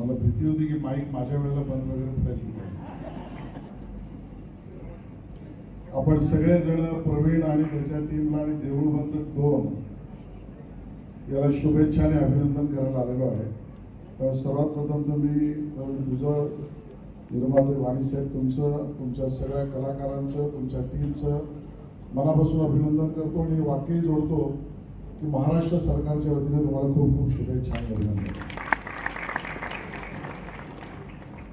मला भीती होती की माईक माझ्या वेळेला बंद वगैरे पडायची काय. आपण सगळेजण प्रवीण आणि त्याच्या टीमला आणि देऊळ बंधक 2 याला शुभेच्छा आणि अभिनंदन करायला आलेलो आहे. तर सर्वात प्रथम तुम्ही तुझं निर्माते वाणीसाहेब तुमच्या सगळ्या कलाकारांचं तुमच्या टीमचं मनापासून अभिनंदन करतो आणि वाक्यही जोडतो की महाराष्ट्र सरकारच्या वतीने तुम्हाला खूप खूप शुभेच्छा आणि अभिनंदन.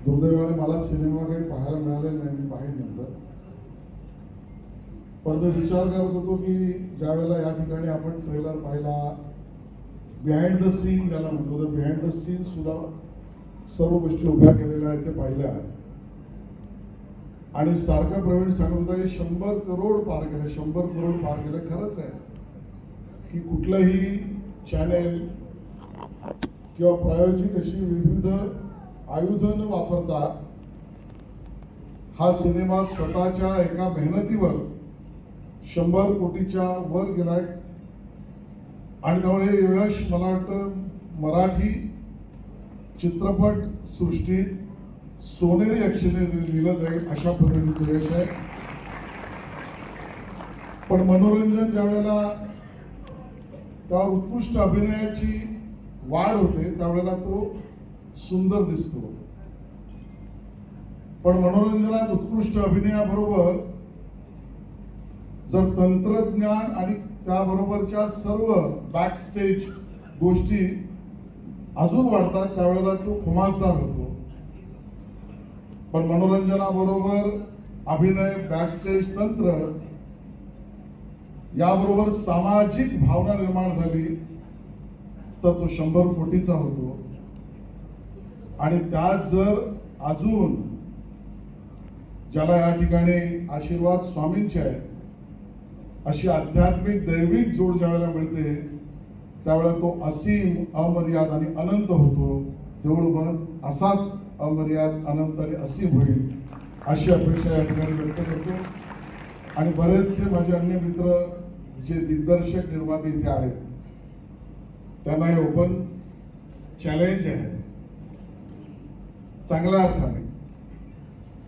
दुर्दैवाने मला सिनेमा काही पाहायला मिळाले नाही, मी पाहिजे नंतर. पण मी विचार करत होतो की ज्या वेळेला या ठिकाणी आपण ट्रेलर पाहिला, बिहाइंड द सीन ज्याला म्हणतो, तर बिहाइंड द सीन सुद्धा सर्व गोष्टी उभ्या केलेल्या आहेत ते पाहिल्या. आणि सारखा प्रवीण सांगत होता की 100 करोड पार केले, 100 करोड पार केले. खरंच आहे की कुठलंही चॅनेल किंवा प्रायोजिक अशी विविध आयुधं न वापरता हा सिनेमा स्वतःच्या एका मेहनतीवर 100 कोटीच्या वर गेलाय. आणि त्यामुळे हे यश मला वाटतं मराठी चित्रपट सृष्टीत सोनेरी अक्षरे लिहिलं जाईल अशा पद्धतीचं यश आहे. पण मनोरंजन ज्या वेळेला त्या उत्कृष्ट अभिनयाची वाढ होते त्यावेळेला तो सुंदर दिसतो. पण मनोरंजनात उत्कृष्ट अभिनयाबरोबर जर तंत्रज्ञान आणि त्याबरोबरच्या सर्व बॅकस्टेज गोष्टी अजून वाढतात त्यावेळेला तो खुमासदार होतो. पण मनोरंजनाबरोबर अभिनय, बॅकस्टेज तंत्र याबरोबर सामाजिक भावना निर्माण झाली तर तो 100 कोटीचा होतो. आणि त्यात जर अजून ज्याला या ठिकाणी आशीर्वाद स्वामींचे आहे अशी आध्यात्मिक दैविक जोड ज्यावेळेला मिळते त्यावेळेला तो असीम, अमर्याद आणि अनंत होतो. देऊळबंद असाच अमर्याद, अनंत आणि असीम होईल अशी अपेक्षा या ठिकाणी व्यक्त करतो. आणि बरेचसे माझे अन्य मित्र जे दिग्दर्शक निर्माते इथे आहेत त्यांना हे ओपन चॅलेंज आहे चांगल्या अर्थाने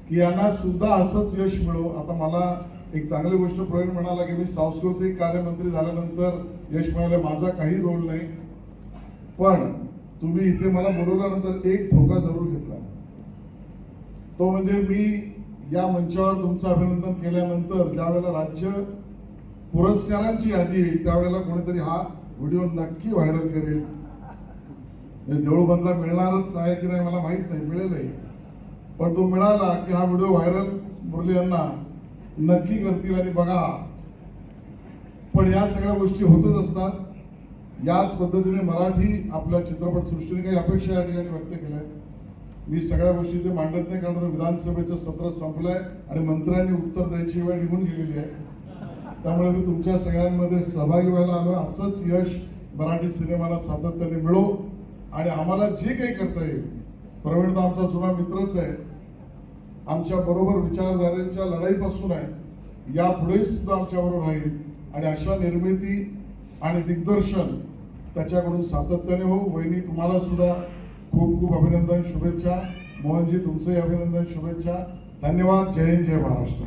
की यांना सुद्धा असंच यश मिळो. आता मला एक चांगली गोष्ट प्रवीण म्हणाला की मी सांस्कृतिक कार्यमंत्री झाल्यानंतर यश मिळालं, माझा काही रोल नाही. पण तुम्ही इथे मला बोलवल्यानंतर एक धोका जरूर घेतला, तो म्हणजे मी या मंचावर तुमचं अभिनंदन केल्यानंतर ज्या वेळेला राज्य पुरस्कारांची यादी येईल त्यावेळेला कोणीतरी हा व्हिडिओ नक्की व्हायरल करेल. देऊळबंदला मिळणारच आहे की नाही मला माहित नाही, मिळेलही. पण तो मिळाला की हा व्हिडिओ व्हायरल मुरली यांना नक्की करतील. आणि बघा, पण या सगळ्या गोष्टी होतच असतात. याच पद्धतीने मराठी आपल्या चित्रपट सृष्टीने काही अपेक्षा या ठिकाणी व्यक्त केल्या. मी सगळ्या गोष्टी ते मांडत नाही कारण विधानसभेचं सत्र संपलंय आणि मंत्र्यांनी उत्तर द्यायची वेळ निघून गेलेली आहे. त्यामुळे मी तुमच्या सगळ्यांमध्ये सहभागी व्हायला आलो. असंच यश मराठी सिनेमाला सातत्याने मिळो आणि आम्हाला जे काही करता येईल. प्रवीण तर आमचा जुना मित्रच आहे, आमच्या बरोबर विचारधारेच्या लढाईपासून आहे, यापुढे सुद्धा आमच्या बरोबर राहील. आणि अशा निर्मिती आणि दिग्दर्शन त्याच्याकडून सातत्याने हो. वहिनी तुम्हाला सुद्धा खूप खूप अभिनंदन, शुभेच्छा. मोहनजी तुमचंही अभिनंदन, शुभेच्छा. धन्यवाद. जय हिंद, जय महाराष्ट्र.